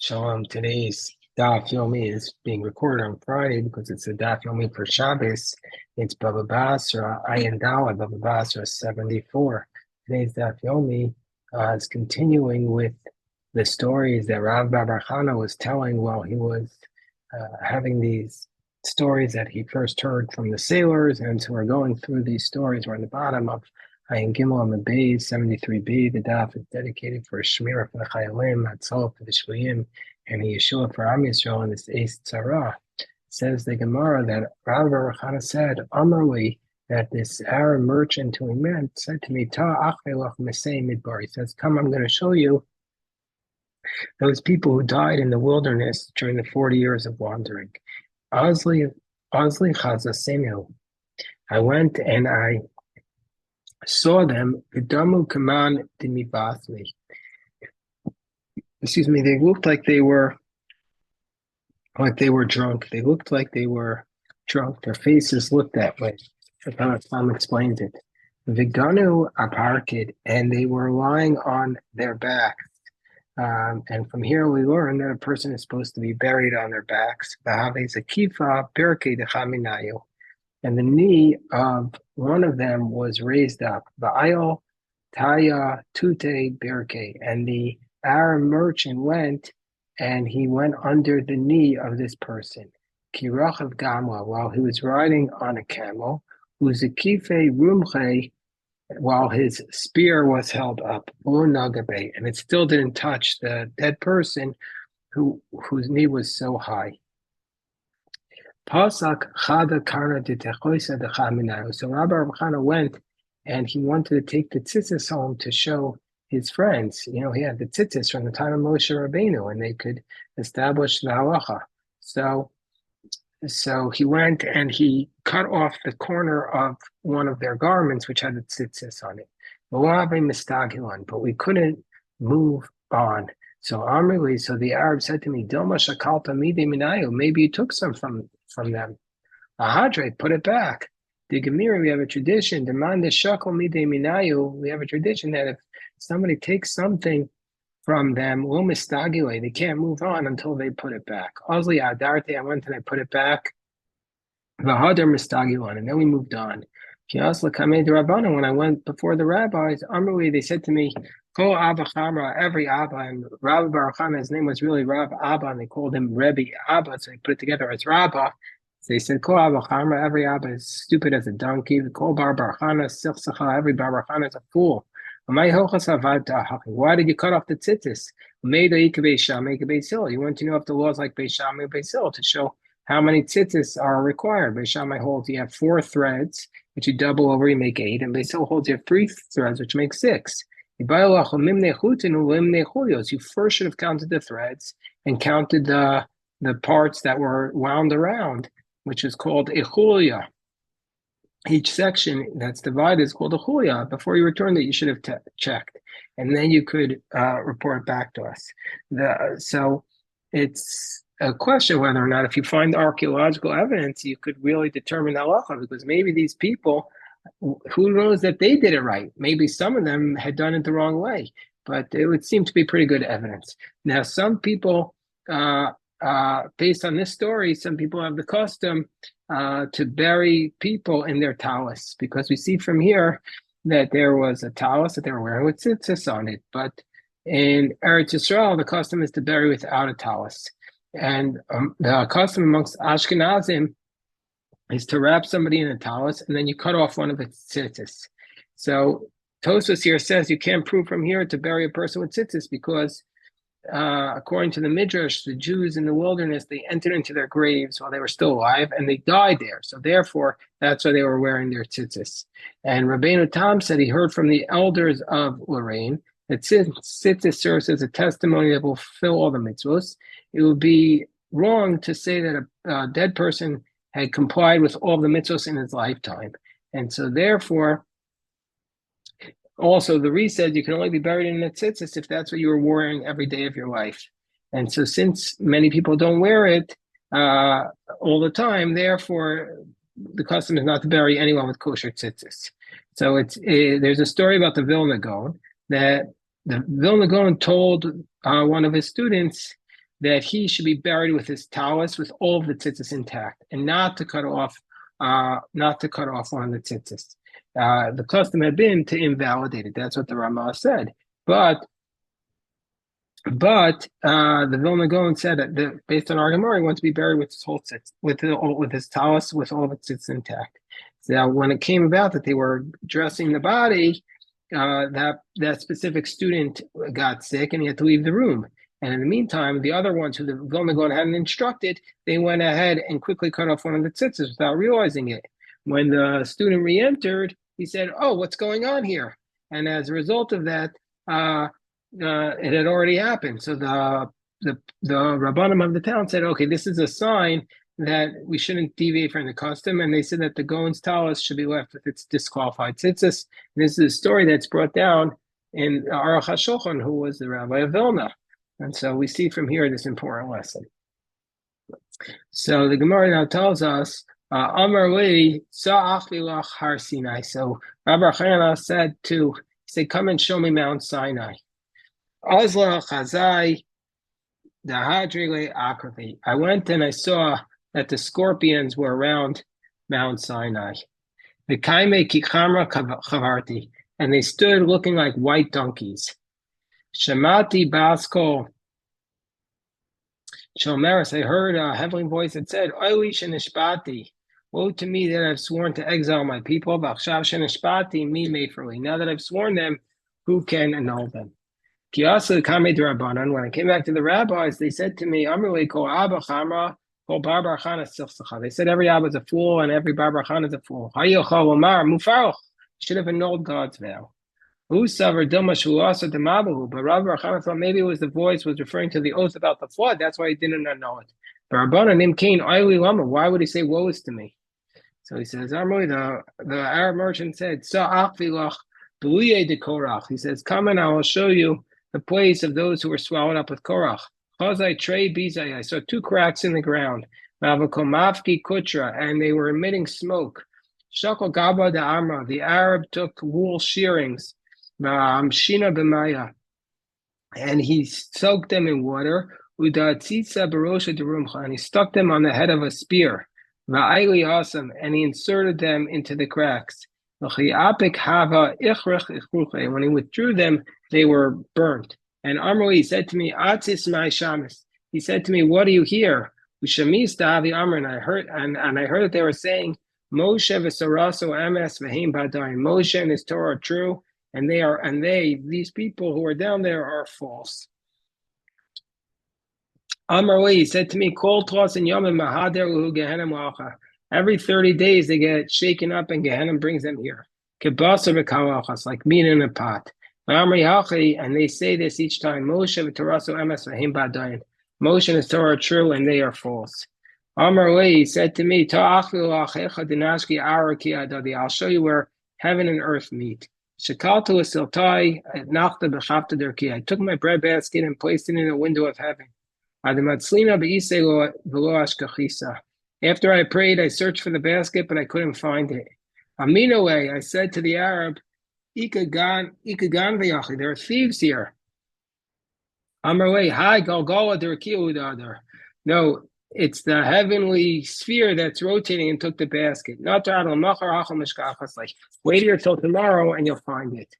Shalom. Today's Daf Yomi is being recorded on Friday because it's a Daf Yomi for Shabbos. It's Bava Basra, Ayin Dawa, Bava Basra 74. Today's Daf Yomi is continuing with the stories that Rav Bar was telling while he was having these stories that he first heard from the sailors. And so we're going through these stories. We're on the bottom of Ayin Gimel on the Bay, 73b. The Daf is dedicated for Shmira for the Chayalim, Hatzal for the Shvuyim, and Yeshua for Am Yisrael in this Eis Tzara. Says the Gemara that Rav Bar said, Amarli, that this Arab merchant who he met said to me, Ta achelach mesei midbar. He says, come, I'm going to show you those people who died in the wilderness during the 40 years of wandering. Ozli Chazasenu. I went and I saw them, Vidamu Kaman Dimibasmi. Excuse me, they looked like they were drunk. They looked like they were drunk. Their faces looked that way. That's how Tom explains it. Viganu Aparkid, and they were lying on their backs. And from here we learn that a person is supposed to be buried on their backs. And the knee of one of them was raised up. Va'ayol Taya Tute Birke. And the Arab merchant went and he went under the knee of this person. Kirach of Gamla, while he was riding on a camel, Uzakife Rumche, while his spear was held up, Nagabe, and it still didn't touch the dead person whose knee was so high. Pasak Chada Karna de Techoisa de Chaminayo. So Rabbi Rabchana went and he wanted to take the tzitzis home to show his friends. You know, he had the tzitzis from the time of Moshe Rabbeinu, and they could establish the halacha. So he went and he cut off the corner of one of their garments, which had the tzitzis on it. But we couldn't move on. So Amrli, so the Arab said to me, Dilma shakalta mide minayu, maybe you took some from them. Ahadre, put it back. The Gemira, we have a tradition, demand the shakal mide minayu, we have a tradition that if somebody takes something from them, they can't move on until they put it back. Ozli Adarte, I went and I put it back. Vahadar Mistagilan, and then we moved on. When I went before the rabbis, Amruli, they said to me, Ko Abba Chamra, every Abba, and Rabbi Baruch Hana, his name was really Rav Abba, and they called him Rebbe Abba, so they put it together as Rabbah. So they said, Ko Abba Chamra, every Abba is stupid as a donkey. Ko Bar Baruch Hana, Silchsacha, every Bar Baruch Hana is a fool. Why did you cut off the tzitzis? You want to know if the law is like Beis Shammai or Beis Hillel to show how many tzitzis are required. Beis Shammai holds you have 4 threads, which you double over, you make 8, and Beis Hillel holds you have 3 threads, which makes 6. You first should have counted the threads and counted the parts that were wound around, which is called a chulia. Each section that's divided is called a chulia. Before you return it, you should have checked, and then you could report back to us. So it's a question whether or not, if you find archaeological evidence, you could really determine halacha, because maybe these people, who knows that they did it right? Maybe some of them had done it the wrong way, but it would seem to be pretty good evidence. Now, some people, based on this story, some people have the custom to bury people in their talus, because we see from here that there was a talus that they were wearing with tzitzis on it. But in Eretz Yisrael, the custom is to bury without a talus. And the custom amongst Ashkenazim is to wrap somebody in a talus, and then you cut off one of its tzitzis. So Tosfos here says you can't prove from here to bury a person with tzitzis, because according to the Midrash, the Jews in the wilderness, they entered into their graves while they were still alive, and they died there. So therefore, that's why they were wearing their tzitzis. And Rabbeinu Tam said he heard from the elders of Lorraine that since tzitzis serves as a testimony that will fulfill all the mitzvos, it would be wrong to say that a dead person had complied with all the mitzvos in his lifetime. And so therefore, also, the Re said you can only be buried in a tzitzis if that's what you were wearing every day of your life. And so since many people don't wear it all the time, therefore, the custom is not to bury anyone with kosher tzitzis. So there's a story about the Vilna Gaon, that the Vilna Gaon told one of his students that he should be buried with his talus with all of the tzitzis intact, and not to cut off one of the tzitzis. The custom had been to invalidate it. That's what the Ramah said. But the Vilna Gaon said that based on our Gemara, he wants to be buried with his whole tzitz, with his talus, with all of its tzitz intact. So when it came about that they were dressing the body, that specific student got sick and he had to leave the room. And in the meantime, the other ones who the Vilna Gaon hadn't instructed, they went ahead and quickly cut off one of the tzitzis without realizing it. When the student re-entered, he said, "Oh, what's going on here?" And as a result of that, it had already happened. So the Rabbanim of the town said, "Okay, this is a sign that we shouldn't deviate from the custom." And they said that the Gaon's talus should be left with its disqualified tzitzis. And this is a story that's brought down in Aruch HaShulchan, who was the rabbi of Vilna. And so we see from here this important lesson. So the Gemara now tells us, Amar li sa'ach lilach har Sinai. So Rabbi Chana said, "Come and show me Mount Sinai." Azla Chazai Dahadrile Akravi. I went and I saw that the scorpions were around Mount Sinai. The Kaime Kichamra Chavarti, and they stood looking like white donkeys. Shamati Baskol Shomeris, I heard a heavenly voice that said, Oili Shenishpati. Woe to me that I've sworn to exile my people. Bachshav Shenishpati, me maferly. Now that I've sworn them, who can annul them? Kiyasa Kame Durabanan. When I came back to the rabbis, they said to me, Amrli Kol Abba Chamra, Kol Barbar Chana Silsacha. They said every Abba is a fool and every Barbar Chana is a fool. Hayochal Omar Mufaroch. Should have annulled God's vow. Who suffered Dilma Shuasa Demabahu? But Rabbi Chana thought maybe it was the voice was referring to the oath about the flood. That's why he didn't annul it. But Rabbanan Im Kain Aili Lama. Why would he say woe is to me? So he says, Amrli, the Arab merchant said, Sa'ach Vilach B'liyeh de Korach. He says, come and I will show you the place of those who were swallowed up with Korach. Chazai Trey Bizai. I saw two cracks in the ground. Mavakomavki Kutra, and they were emitting smoke. Shakal Gaba de Amra. The Arab took wool shearings. Shina b'maya, and he soaked them in water. Udatzitza barosha derumcha, and he stuck them on the head of a spear. Va'ayli asam, and he inserted them into the cracks. V'chiapik hava ichrech ichruche. When he withdrew them, they were burnt. And Amrli said to me, Atzis my shamis. He said to me, what do you hear? Ushamis da'avi Amr, and I heard that they were saying, Moshe v'saraso emes v'heim badayin. Moshe and his Torah are true. And these people who are down there are false. Amar he said to me, Kol Tros and Yomim Mahader Uhu Gehenim Wacha. Every 30 days they get shaken up and Gehenim brings them here. Kibasa B'Kalachas, like meat in a pot. Amri Hachi, and they say this each time, Moshe V'Toraso Emes V'Him Badayin. Moshe and his Torah are true and they are false. Amar he said to me, Ta'achlu Achecha Dinashki Araki Adadi. I'll show you where heaven and earth meet. Shakaltu asiltai nachta b'chavta derki. I took my bread basket and placed it in the window of heaven. Adamatzlina be'isei lo ashkachisa. After I prayed, I searched for the basket, but I couldn't find it. Aminaway, I said to the Arab, Ikagan v'yachi. There are thieves here. Amarway, hi Galgala derki udadar. No, it's the heavenly sphere that's rotating and took the basket. Not like wait here till tomorrow and you'll find it.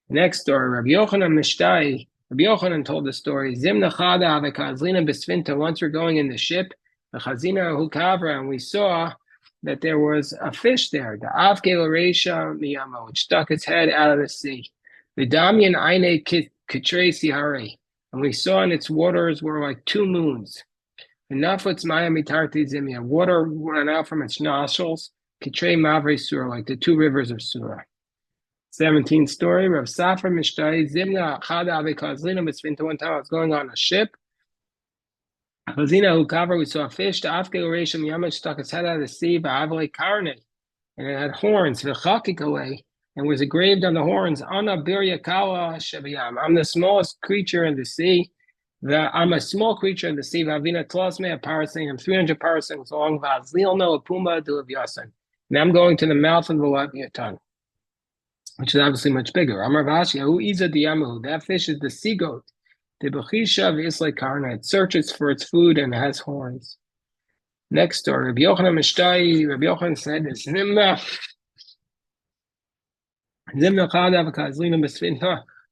Next story, Rabbi Yochanan Mishtai. Rabbi Yochanan told the story. Zimna chada v'kazlina b'sfinta. Once we're going in the ship, the chazina hukavra, and we saw that there was a fish there. The avke l'reisha miyama, which stuck its head out of the sea. The damyan aine kitrei sihari, and we saw in its waters were like two moons. Water ran out from its nostrils, Kitrei Mavre Surah, like the two rivers of Surah. 17th story, Rav Safra Mishtai, Zimna Chada Avekazlina Mitzvinta. One time I was going on a ship. Hazina Hukavra, we saw a fish, the Afke Oreshim Yamach stuck its head out of the sea, Ba'avle Karne, and it had horns, V'chakikale, and was engraved on the horns, Ana Birya Kawa Shabiyam. I'm the smallest creature in the sea. I'm a small creature in the sea. Vavina Tlasme, a parasang. I'm 300 parasangs long. Vazlilno, a puma, Dilavyasan. And I'm going to the mouth of the Leviathan, which is obviously much bigger. Amar Vashi, who is a diamu? That fish is the sea goat. The Bechisha is like Karna. It searches for its food and has horns. Next story. Rabbi Yochanan Mishtai. Rabbi Yochanan said,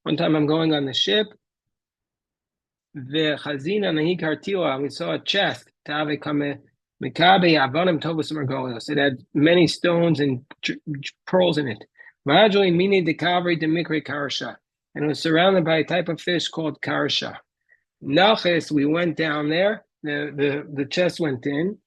one time I'm going on the ship. We saw a chest. It had many stones and pearls in it. And it was surrounded by a type of fish called karsha. Nachis, we went down there. The chest went in,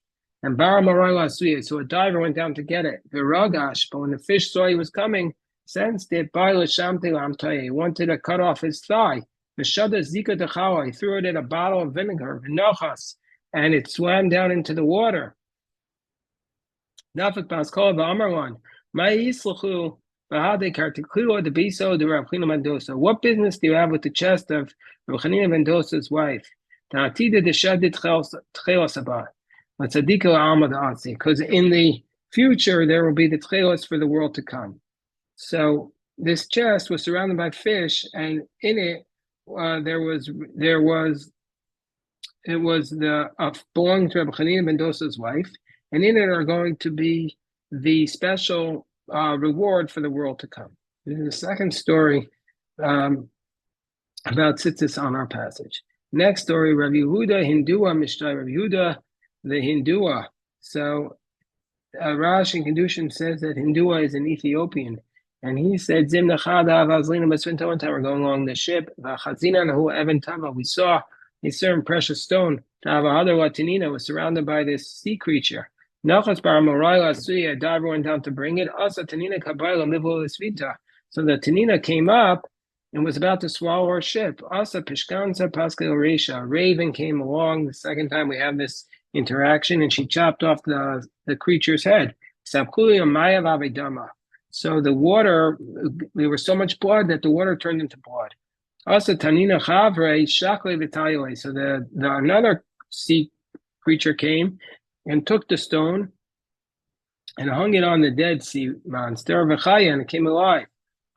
and so a diver went down to get it. The ragash, but when the fish saw he was coming, sensed it. He wanted to cut off his thigh. He threw it in a bottle of vinegar, and it swam down into the water. What business do you have with the chest of Rav Chanina ben Dosa's wife? Because in the future there will be the tchelos for the world to come. So this chest was surrounded by fish, and in it it was belonging to Rav Chanina ben Dosa's wife, and in it are going to be the special reward for the world to come. This is the second story about tzitzis on our passage. Next story, Rabbi Yehuda Hindua Mishtai. Rabbi Yehuda the Hindua. So Rashi in Kedushin says that Hindua is an Ethiopian, and he said Zimna Chada Vazlina Basvinta. One time we're going along the ship. V'Chazina Nahu Evan Tava. We saw a certain precious stone. Tava Hadar Latinina was surrounded by this sea creature. Nachas bar Morayla Suya. A diver went down to bring it. Asa Tanina Kabayla Mivul Svita. So the Tanina came up and was about to swallow our ship. Asa Pishkansa Pascal Resha. A raven came along. The second time we have this interaction, and she chopped off the creature's head. So the water, there was so much blood that the water turned into blood. Also, Tanina Chavre Shakle Vitayole. So the another sea creature came and took the stone and hung it on the dead sea monster, and it came alive.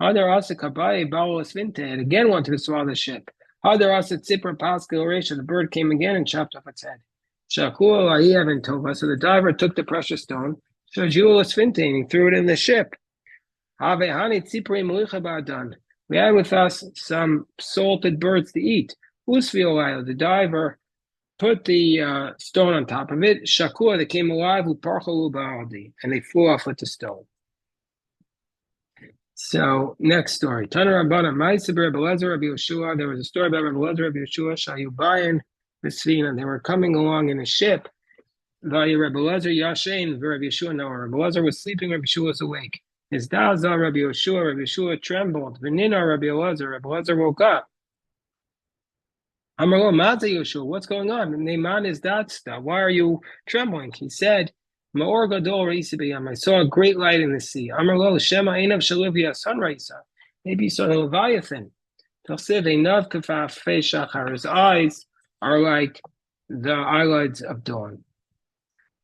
Hadar Asa Kabaye Bawalas Vinte, it again wanted to swallow the ship. Hadar Asa Tzipra Pascal Resha, the bird came again and chopped off its head. Shakul Ayev Tova, so the diver took the precious stone, Shajulas Vinte, and he threw it in the ship. Have Hani Tzipri Melicha Badan. We had with us some salted birds to eat. Usviolayo, the diver put the stone on top of it. Shakua, they came alive, and they flew off with the stone. So, next story. Tana Rabbana, Ma'aseh Rabbi Elazar, Rabbi Yeshua. There was a story about Rabbi Elazar, Rabbi Yeshua, Shayubayan, Vesvina. They were coming along in a ship. Vaya Rabbi Elazar Yashain, Rabbi Yeshua. No, Rabbi Elazar was sleeping, Rabbi Yeshua was awake. His Daza, Rabbi Yeshua trembled. Venina, Rabbi Elazar woke up. Amarlo, Maza Yeshua, what's going on? Neiman is Datsta. Why are you trembling? He said, Ma'or Gadol Reisibiyam. I saw a great light in the sea. Amarlo, Shema Einav Shalivia Sunraisa. Maybe you saw the Leviathan. Talsiv Einav Kafaf Fe Shachar. His eyes are like the eyelids of dawn.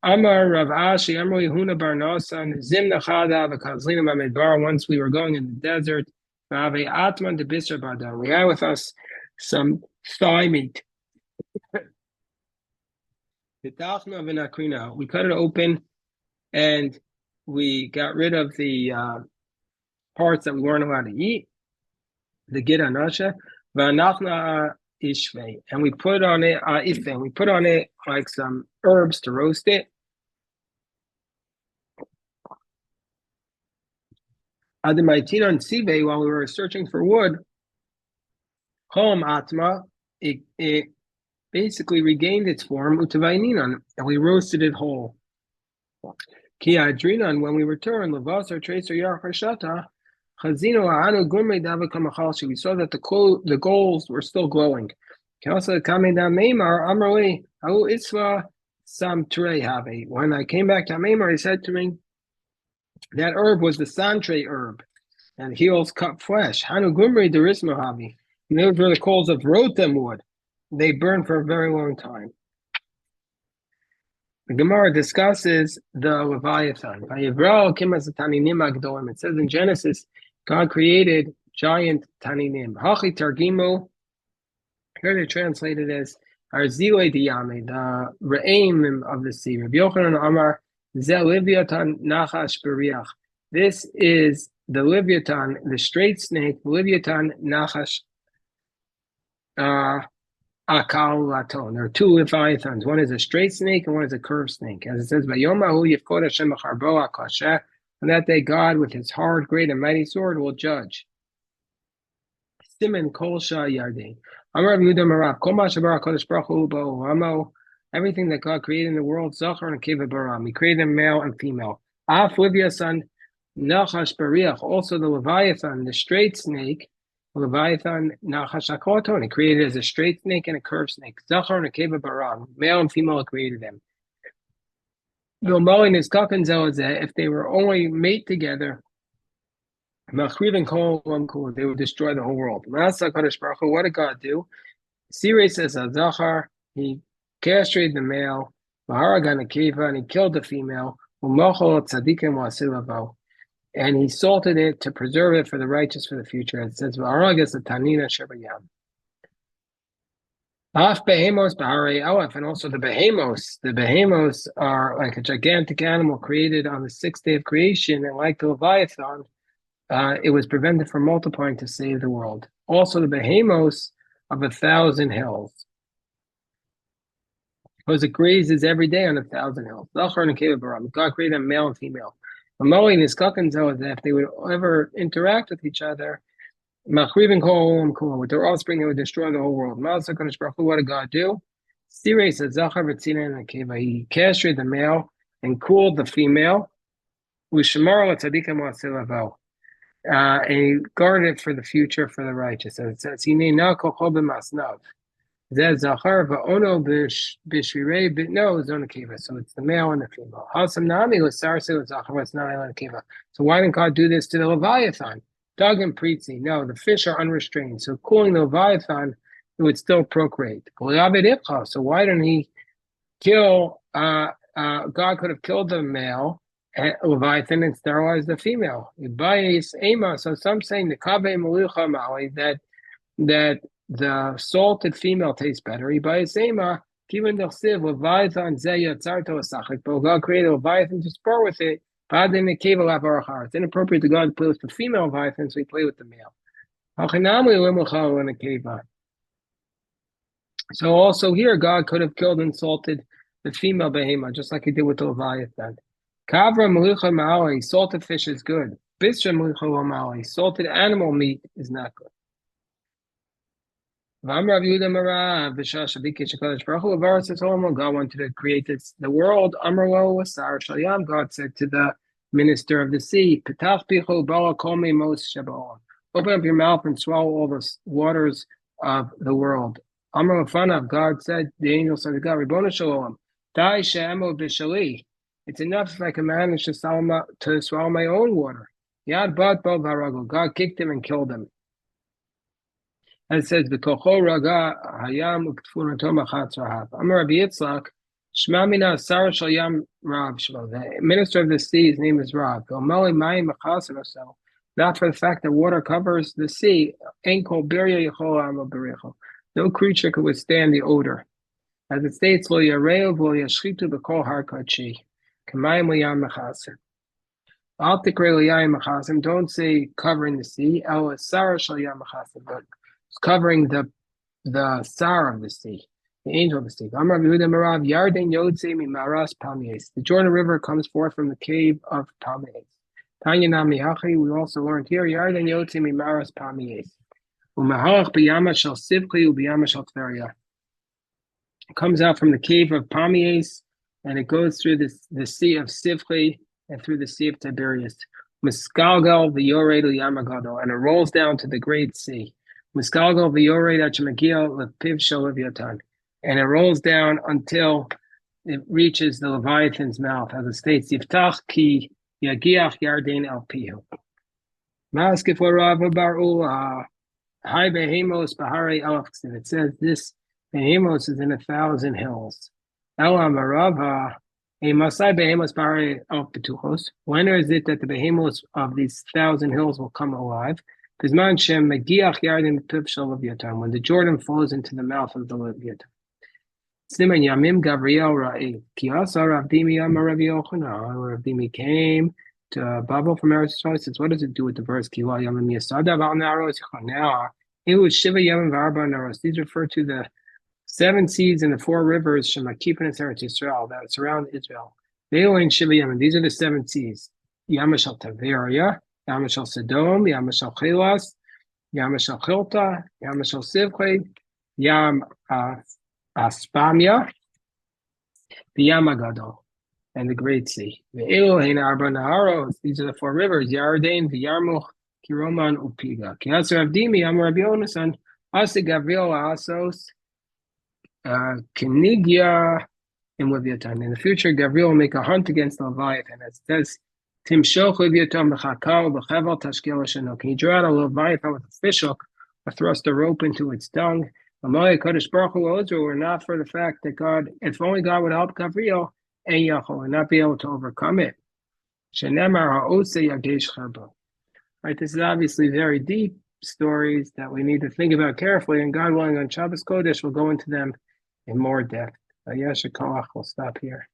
Amar Rav Ashi, Amar Yehuna Bar Nasan, Zimna Chada V'Kazlina Bamidbar. Once we were going in the desert, V'Ave Atman de Bisra Badan. We had with us some thigh meat. We cut it open, and we got rid of the parts that we weren't allowed to eat. The Gida Nasha, V'Anachna Ishve, and we put on it Ife. We put on it like some herbs to roast it. Ademaitin Sive, while we were searching for wood, Chom Atma, it basically regained its form, Utavaininan, and we roasted it whole. Ki Adrinan, when we returned, Lavasar Tracer Yarchashata, Chazino Anu Gurme Davakamakhalshi, we saw that the goals were still glowing. Kelsa Kameda Maimar, Amrali, Au Isva Sam Trey Have. When I came back to Maimar, he said to me, that herb was the santre herb, and heals cut flesh. Hanu Gumri Derismahavi. And those were the coals of rotem wood. They burn for a very long time. The Gemara discusses the Leviathan. It says in Genesis, God created giant taninim. Hachi targimu Here they translate it as Arzile Diyame, the Re'im of the sea. Rabbi Yochanan Amar, Ze Livyatan Nachash Beriach. This is the Livyatan, the straight snake, Livyatan Nachash Akal Laton. There are two Leviathans. One is a straight snake and one is a curved snake. As it says, Vayomahu Yifkod Hashem Acharbo Akasheh. On that day, God, with his hard, great, and mighty sword, will judge. Siman Kol Shah Yardin. Amar Yehuda Marav, Kol Ma Shabar HaKadosh Baruch Hu Bo Ramo, everything that God created in the world, Zachar and Keva Baram. He created them male and female. Af Livyasan Nachash Bariach, also the Leviathan, the straight snake, Leviathan Nachash HaKoton. He created as a straight snake and a curved snake. Zachar and Keva Baram, male and female created them. If they were only mate together, they would destroy the whole world. What did God do? Sirei says Zachar, he castrated the male, and he killed the female, and he salted it to preserve it for the righteous for the future. It says, and also the behemos. The behemos are like a gigantic animal created on the sixth day of creation, and like the Leviathan, it was prevented from multiplying to save the world. Also, the behemos of 1,000 hills, because it grazes every day on 1,000 hills. God created them male and female. If they would ever interact with each other, with their offspring, they would destroy the whole world. What did God do? He castrated the male and cooled the female. And he guarded it for the future for the righteous. As it says, so it's the male and the female. So why didn't God do this to the Leviathan? Dog and Pritzi, no, the fish are unrestrained. So cooling the Leviathan, it would still procreate. So why didn't he kill, God could have killed the male Leviathan and sterilized the female. So some saying the Kabe Malucha Mali that the salted female tastes better. But God created a Leviathan to spar with it. It's inappropriate to God to play with the female Leviathan, so he played with the male. So also here, God could have killed and salted the female behemoth, just like he did with the Leviathan. Kavra Malucha Mali, salted fish is good. Bisra Malucha Mali, salted animal meat is not good. God wanted to create the world. God said to the minister of the sea, open up your mouth and swallow all the waters of the world. God said, the angel said to God, it's enough if I can manage to swallow my own water. God kicked him and killed him. And it says, "V'kocho raga hayam u'ktfunato machatz rahav." Amar Rabbi Yitzchak, Shema mina sar shel yam Rav shelo. The minister of the sea, his name is Rav. V'omali mayim machaser oso. Not for the fact that water covers the sea. Ein kol birya yichol amo bericho. No creature could withstand the odor. As it states, Lo yareu v'lo yashchitu b'kol har kachi. K'mayim l'yam machaser. Al tikrei l'yam machasim. Don't say covering the sea. El sar shel yam machasim. But covering the Sar of the sea, the angel of the sea. The Jordan River comes forth from the cave of Palmies. Tanya Nami Hachi, we also learned here, Yarden Yotze Mimaras Palmies. Umahalach Biyama Shel Sivkli Ubiyama Shel Tveria. It comes out from the cave of Palmies, and it goes through the sea of Sivkli and through the sea of Tiberias. Miskalgal v'yored l'yamagado, and it rolls down to the great sea. Miskalgal v'yored achamagia lepiv shel leviatan, and it rolls down until it reaches the Leviathan's mouth, as it states, Yiftach ki yagiach yarden al pihu. Maskif l'rava bar ula, hai behemos bahare alachsin. It says this behemos is in 1,000 hills. Ela marava. When is it that the behemoths of these 1,000 hills will come alive? Bisman Shem Megiach Yardim Piv Shel Leviathan, when the Jordan falls into the mouth of the Leviathan. Siman Yamim Gabriel Ra'i. Kiasa Rav Dimi Amar Rav Yochanan. Rav Dimi came to Bava from Eretz Yisrael. Says, what does it do with the verse Kiwa Yamim Yasada Val Naros Now it was Shiva Yamim Varba Naros. These refer to the 7 seas and the 4 rivers Shemakipin and Eretz Yisrael that surround Israel. Ve'oin Shiva Yamim. These are the 7 seas. Yamashal Taveria, Yamashal Sodom, Yamashal Chelas, Yamashal Chilta, Yamashal Sivkei, Yam Aspamia, the Yamagadol, and the Great Sea. The Elohim Arba Naharos, these are the 4 rivers, Yarden, the Yarmuch, Kiroman, Upiga. Kiasar Avdimi, Amar Rabbi Yonasan, Asa Gabriel Asos, Kenigya, and Leviathan. In the future, Gabriel will make a hunt against the Leviathan. It says, Tim Shoch Leviathan B'chakal B'chevel Tashkel Shano. Can you draw out a Leviathan with a fishhook or thrust a rope into its tongue? Amalei Kodesh Baruch Hu were not for the fact that God, if only God would help Gabriel and Yachol and not be able to overcome it. Shenemar Ha'ose Yagesh Chaba. Right, this is obviously very deep stories that we need to think about carefully, and God willing on Shabbos Kodesh we'll go into them in more depth. Yasha Koach, we'll stop here.